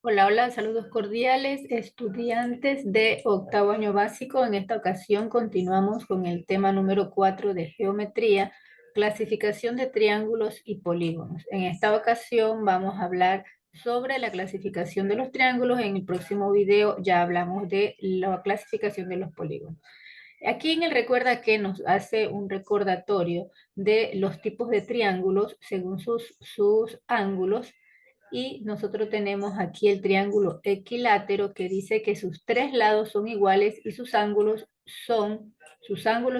Hola, hola, saludos cordiales, estudiantes de octavo año básico. En esta ocasión continuamos con el tema número 4 de geometría, clasificación de triángulos y polígonos. En esta ocasión vamos a hablar sobre la clasificación de los triángulos. En el próximo video ya hablamos de la clasificación de los polígonos. Aquí en el recuerda que nos hace un recordatorio de los tipos de triángulos según sus ángulos. Y nosotros tenemos aquí el triángulo equilátero que dice que sus tres lados son iguales y sus ángulos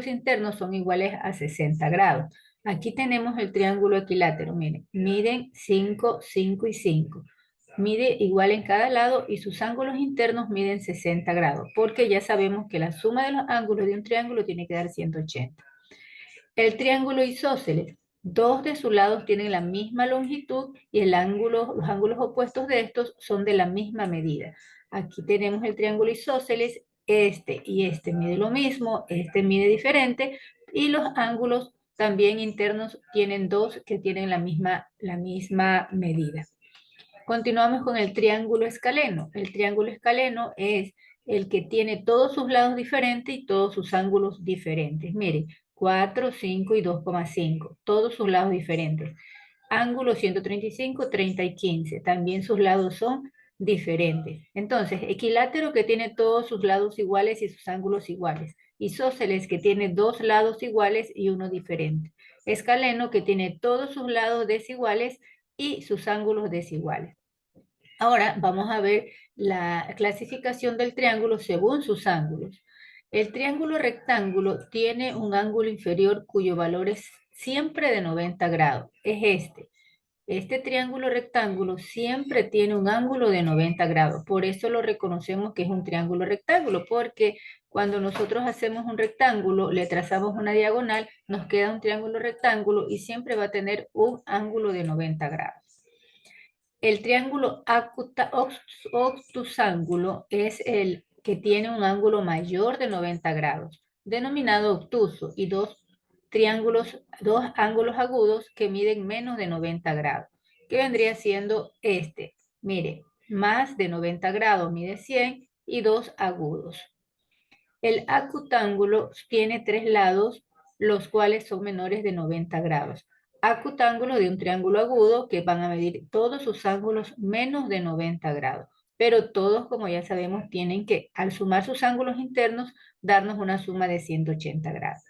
internos son iguales a 60 grados. Aquí tenemos el triángulo equilátero, miren, miden 5, 5 y 5. Mide igual en cada lado y sus ángulos internos miden 60 grados, porque ya sabemos que la suma de los ángulos de un triángulo tiene que dar 180. El triángulo isósceles, dos de sus lados tienen la misma longitud y los ángulos opuestos de estos son de la misma medida. Aquí tenemos el triángulo isósceles, este y este mide lo mismo, este mide diferente y los ángulos también internos tienen dos que tienen la misma medida. Continuamos con el triángulo escaleno. El triángulo escaleno es el que tiene todos sus lados diferentes y todos sus ángulos diferentes. Mire, 4, 5 y 2,5. Todos sus lados diferentes. Ángulo 135, 30 y 15. También sus lados son diferentes. Entonces, equilátero que tiene todos sus lados iguales y sus ángulos iguales. Isósceles que tiene dos lados iguales y uno diferente. Escaleno que tiene todos sus lados desiguales y sus ángulos desiguales. Ahora vamos a ver la clasificación del triángulo según sus ángulos. El triángulo rectángulo tiene un ángulo inferior cuyo valor es siempre de 90 grados. Es este. Este triángulo rectángulo siempre tiene un ángulo de 90 grados. Por eso lo reconocemos que es un triángulo rectángulo, porque cuando nosotros hacemos un rectángulo, le trazamos una diagonal, nos queda un triángulo rectángulo y siempre va a tener un ángulo de 90 grados. El triángulo obtusángulo es el que tiene un ángulo mayor de 90 grados, denominado obtuso, y dos ángulos agudos que miden menos de 90 grados, que vendría siendo este. Mire, más de 90 grados mide 100 y dos agudos. El acutángulo tiene tres lados, los cuales son menores de 90 grados. Acutángulo de un triángulo agudo que van a medir todos sus ángulos menos de 90 grados. Pero todos, como ya sabemos, tienen que, al sumar sus ángulos internos, darnos una suma de 180 grados.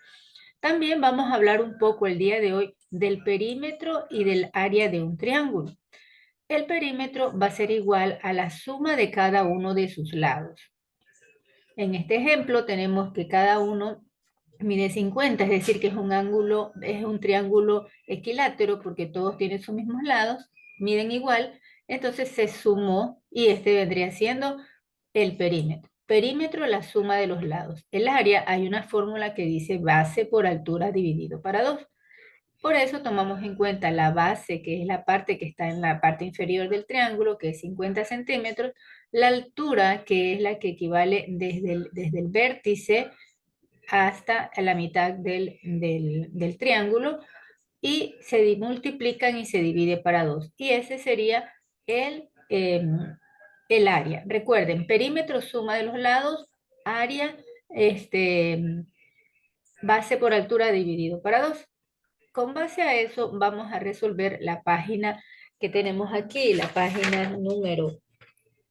También vamos a hablar un poco el día de hoy del perímetro y del área de un triángulo. El perímetro va a ser igual a la suma de cada uno de sus lados. En este ejemplo tenemos que cada uno mide 50, es decir, que es un triángulo equilátero porque todos tienen sus mismos lados, miden igual, entonces se sumó y este vendría siendo el perímetro. Perímetro, la suma de los lados. El área, hay una fórmula que dice base por altura dividido para 2. Por eso tomamos en cuenta la base, que es la parte que está en la parte inferior del triángulo, que es 50 centímetros, la altura, que es la que equivale desde el vértice hasta la mitad del triángulo, y se multiplican y se divide para 2. Y ese sería el área. Recuerden, perímetro, suma de los lados, área, base por altura dividido para 2. Con base a eso vamos a resolver la página que tenemos aquí, la página número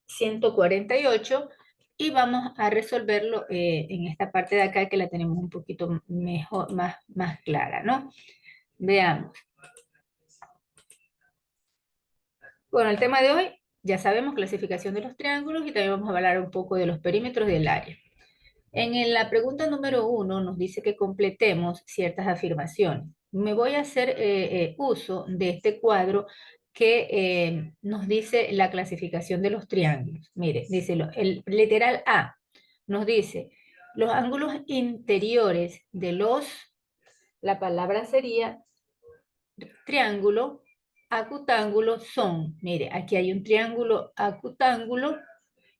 148, y vamos a resolverlo en esta parte de acá que la tenemos un poquito mejor, más clara, ¿no? Veamos. Bueno, el tema de hoy, ya sabemos, clasificación de los triángulos, y también vamos a hablar un poco de los perímetros del área. La pregunta número 1 nos dice que completemos ciertas afirmaciones. Me voy a hacer uso de este cuadro que nos dice la clasificación de los triángulos. Mire, dice el literal A nos dice los ángulos interiores la palabra sería triángulo, acutángulo son, mire, aquí hay un triángulo acutángulo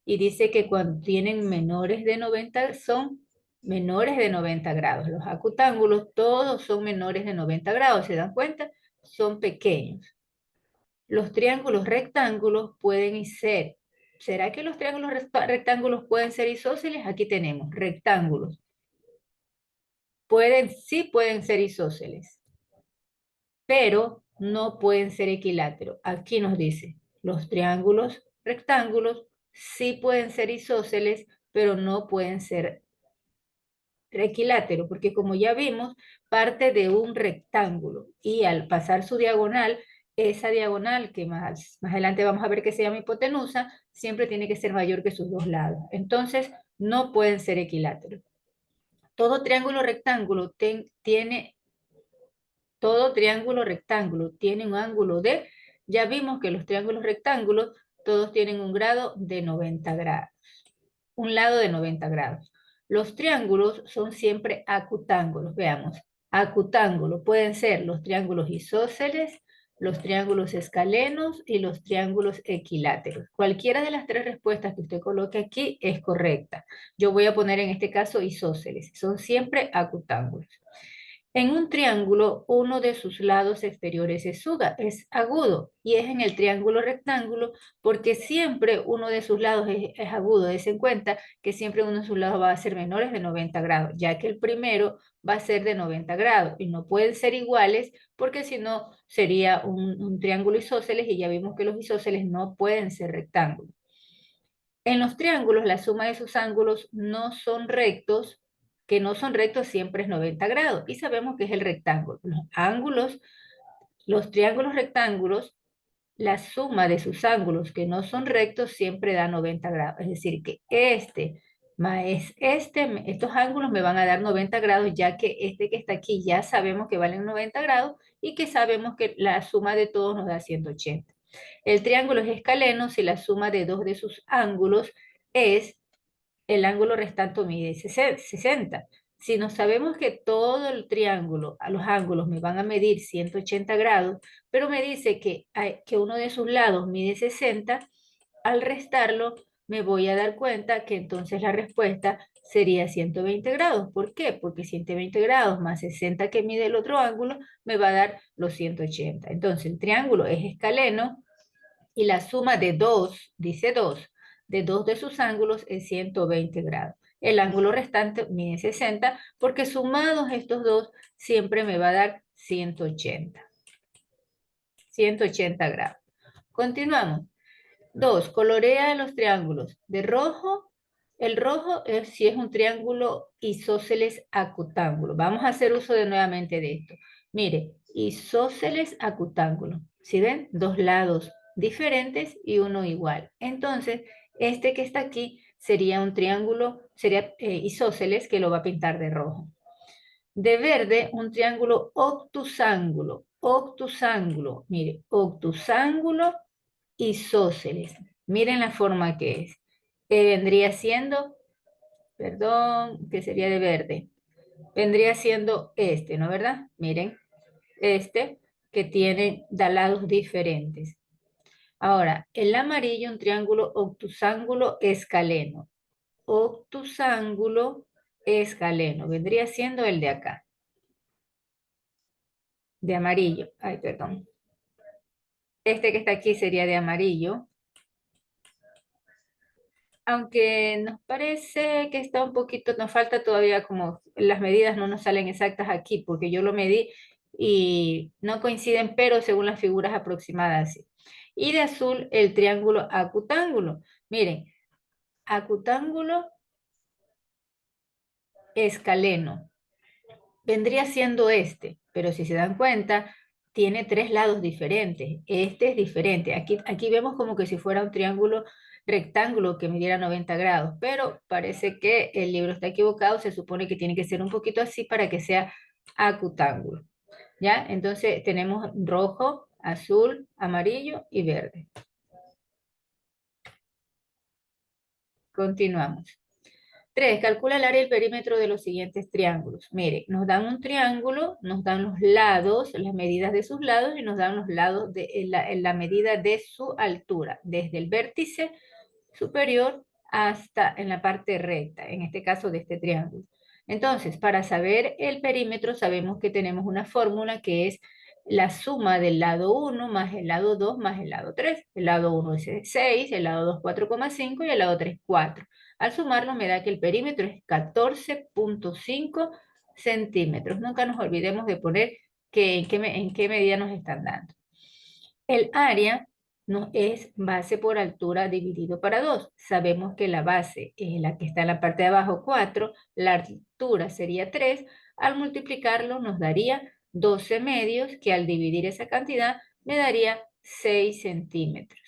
y dice que cuando tienen menores de 90 son menores de 90 grados. Los acutángulos todos son menores de 90 grados, ¿se dan cuenta? Son pequeños. Los triángulos rectángulos pueden ser ¿Será que los triángulos rectángulos pueden ser isósceles? Aquí tenemos rectángulos. Sí pueden ser isósceles, pero no pueden ser equiláteros. Aquí nos dice, los triángulos rectángulos sí pueden ser isósceles, pero no pueden ser equilátero, porque como ya vimos, parte de un rectángulo y al pasar su diagonal, esa diagonal que más adelante vamos a ver que se llama hipotenusa, siempre tiene que ser mayor que sus dos lados. Entonces, no pueden ser equiláteros. Todo triángulo rectángulo todo triángulo rectángulo tiene un ángulo de, ya vimos que los triángulos rectángulos todos tienen un grado de 90 grados, un lado de 90 grados. Los triángulos son siempre acutángulos, veamos. Acutángulos pueden ser los triángulos isósceles, los triángulos escalenos y los triángulos equiláteros. Cualquiera de las tres respuestas que usted coloque aquí es correcta. Yo voy a poner en este caso isósceles, son siempre acutángulos. En un triángulo, uno de sus lados exteriores es agudo y es en el triángulo rectángulo porque siempre uno de sus lados es agudo. Des en cuenta que siempre uno de sus lados va a ser menores de 90 grados, ya que el primero va a ser de 90 grados y no pueden ser iguales porque si no sería un triángulo isósceles y ya vimos que los isósceles no pueden ser rectángulos. En los triángulos, la suma de sus ángulos no son rectos, que no son rectos siempre es 90 grados, y sabemos que es el rectángulo. Los triángulos rectángulos, la suma de sus ángulos que no son rectos siempre da 90 grados. Es decir, que este más estos ángulos me van a dar 90 grados, ya que este que está aquí ya sabemos que valen 90 grados y que sabemos que la suma de todos nos da 180. El triángulo es escaleno si la suma de dos de sus ángulos es el ángulo restante mide 60. Si no sabemos que todo el triángulo, a los ángulos me van a medir 180 grados, pero me dice que uno de sus lados mide 60, al restarlo me voy a dar cuenta que entonces la respuesta sería 120 grados. ¿Por qué? Porque 120 grados más 60 que mide el otro ángulo me va a dar los 180. Entonces el triángulo es escaleno y la suma de dos, dice 2, de dos de sus ángulos es 120 grados. El ángulo restante mide 60 porque sumados estos dos siempre me va a dar 180. 180 grados. Continuamos. 2. Colorea los triángulos. De rojo, el rojo es si es un triángulo isósceles acutángulo. Vamos a hacer uso nuevamente de esto. Mire, isósceles acutángulo. ¿Sí ven? Dos lados diferentes y uno igual. Entonces, este que está aquí sería un triángulo, sería isósceles que lo va a pintar de rojo. De verde, un triángulo obtusángulo. Obtusángulo. Mire, obtusángulo isósceles. Miren la forma que es. Vendría siendo, perdón, que sería de verde. Vendría siendo este, ¿no verdad? Miren, este que tiene lados diferentes. Ahora, el amarillo, un triángulo obtusángulo escaleno. Obtusángulo escaleno. Vendría siendo el de acá, de amarillo. Ay, perdón. Este que está aquí sería de amarillo. Aunque nos parece que está un poquito, nos falta todavía como las medidas no nos salen exactas aquí, porque yo lo medí y no coinciden, pero según las figuras aproximadas sí. Y de azul el triángulo acutángulo. Miren, acutángulo escaleno. Vendría siendo este, pero si se dan cuenta, tiene tres lados diferentes. Este es diferente. Aquí vemos como que si fuera un triángulo rectángulo que midiera 90 grados, pero parece que el libro está equivocado. Se supone que tiene que ser un poquito así para que sea acutángulo. ¿Ya? Entonces tenemos rojo, azul, amarillo y verde. Continuamos. 3. Calcula el área y el perímetro de los siguientes triángulos. Mire, nos dan un triángulo, nos dan los lados, las medidas de sus lados y nos dan los lados de la medida de su altura, desde el vértice superior hasta en la parte recta, en este caso de este triángulo. Entonces, para saber el perímetro, sabemos que tenemos una fórmula que es la suma del lado 1 más el lado 2 más el lado 3. El lado 1 es 6, el lado 2 4,5 y el lado 3 4. Al sumarlo me da que el perímetro es 14,5 centímetros. Nunca nos olvidemos de poner en qué medida nos están dando. El área no es base por altura dividido para 2. Sabemos que la base es la que está en la parte de abajo, 4, la altura sería 3. Al multiplicarlo nos daría 12 medios, que al dividir esa cantidad me daría 6 centímetros.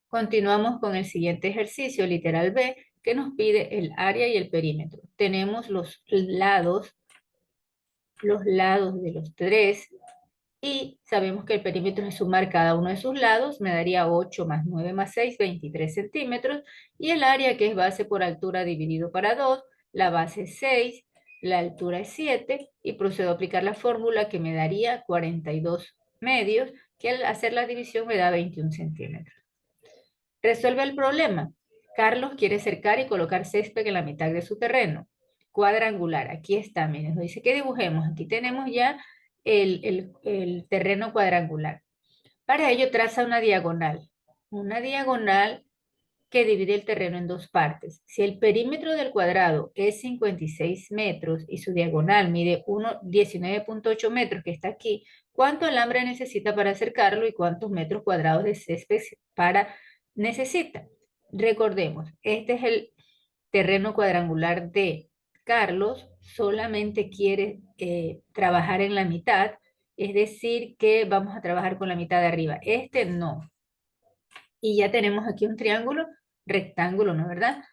Continuamos con el siguiente ejercicio, literal B, que nos pide el área y el perímetro. Tenemos los lados de los tres, y sabemos que el perímetro es sumar cada uno de sus lados, me daría 8 más 9 más 6, 23 centímetros, y el área, que es base por altura dividido para 2, la base es 6, la altura es 7, y procedo a aplicar la fórmula que me daría 42 medios, que al hacer la división me da 21 centímetros. Resuelve el problema. Carlos quiere cercar y colocar césped en la mitad de su terreno. Cuadrangular, aquí está, miren, nos dice que dibujemos. Aquí tenemos ya el terreno cuadrangular. Para ello traza una diagonal que divide el terreno en dos partes. Si el perímetro del cuadrado es 56 metros y su diagonal mide 19,8 metros, que está aquí, ¿cuánto alambre necesita para acercarlo y cuántos metros cuadrados de césped necesita? Recordemos, este es el terreno cuadrangular de Carlos, solamente quiere trabajar en la mitad, es decir, que vamos a trabajar con la mitad de arriba. Este no. Y ya tenemos aquí un triángulo rectángulo, ¿no es verdad?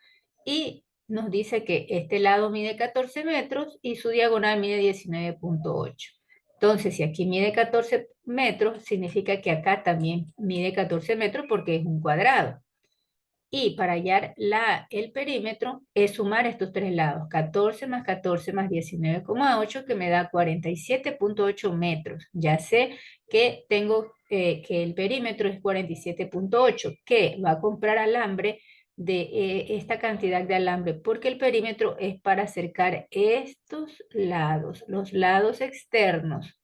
Y nos dice que este lado mide 14 metros y su diagonal mide 19,8. Entonces, si aquí mide 14 metros, significa que acá también mide 14 metros porque es un cuadrado. Y para hallar el perímetro es sumar estos tres lados, 14 más 19,8, que me da 47,8 metros. Ya sé que tengo que el perímetro es 47,8, que va a comprar alambre de esta cantidad de alambre, porque el perímetro es para acercar estos lados, los lados externos.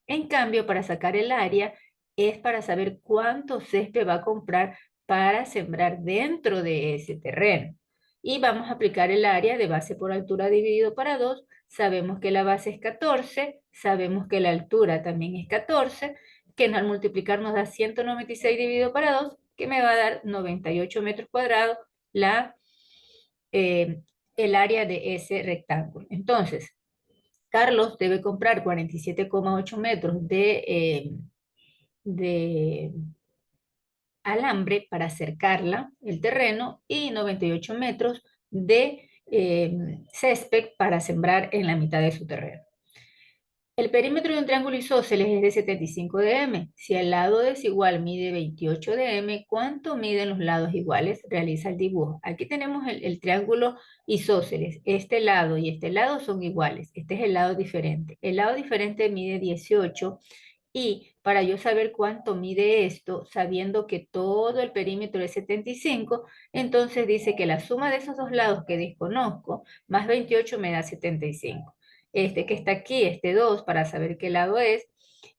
En cambio, para sacar el área es para saber cuánto césped va a comprar para sembrar dentro de ese terreno. Y vamos a aplicar el área de base por altura dividido para 2. Sabemos que la base es 14, sabemos que la altura también es 14, que al multiplicar nos da 196 dividido para 2, que me va a dar 98 metros cuadrados eh, el área de ese rectángulo. Entonces, Carlos debe comprar 47,8 metros de alambre para cercarla, el terreno, y 98 metros de césped para sembrar en la mitad de su terreno. El perímetro de un triángulo isósceles es de 75 dm. Si el lado desigual mide 28 dm, ¿cuánto miden los lados iguales? Realiza el dibujo. Aquí tenemos el triángulo isósceles. Este lado y este lado son iguales. Este es el lado diferente. El lado diferente mide 18, y para yo saber cuánto mide esto, sabiendo que todo el perímetro es 75, entonces dice que la suma de esos dos lados que desconozco, más 28 me da 75. Este que está aquí, este 2, para saber qué lado es,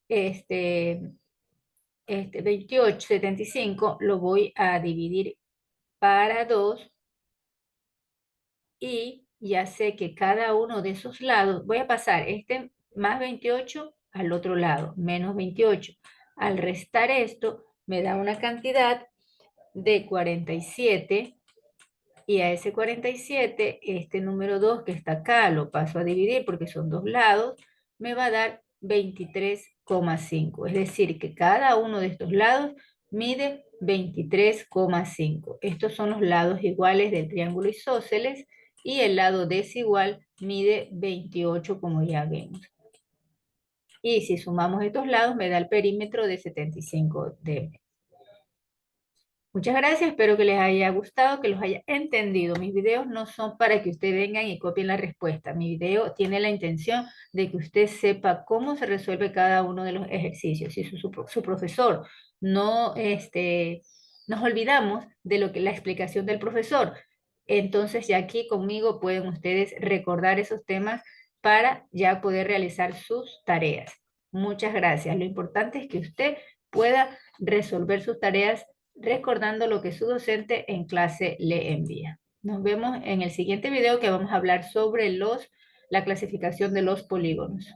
este, 28, 75, lo voy a dividir para 2, y ya sé que cada uno de esos lados, voy a pasar este más 28 al otro lado, menos 28. Al restar esto, me da una cantidad de 47, y a ese 47, este número 2 que está acá, lo paso a dividir porque son dos lados, me va a dar 23,5. Es decir, que cada uno de estos lados mide 23,5. Estos son los lados iguales del triángulo isósceles, y el lado desigual mide 28, como ya vemos. Y si sumamos estos lados, me da el perímetro de 75 dm. Muchas gracias, espero que les haya gustado, que los haya entendido. Mis videos no son para que ustedes vengan y copien la respuesta. Mi video tiene la intención de que usted sepa cómo se resuelve cada uno de los ejercicios. Si su profesor no, nos olvidamos de lo que la explicación del profesor, entonces ya aquí conmigo pueden ustedes recordar esos temas para ya poder realizar sus tareas. Muchas gracias. Lo importante es que usted pueda resolver sus tareas recordando lo que su docente en clase le envía. Nos vemos en el siguiente video que vamos a hablar sobre la clasificación de los polígonos.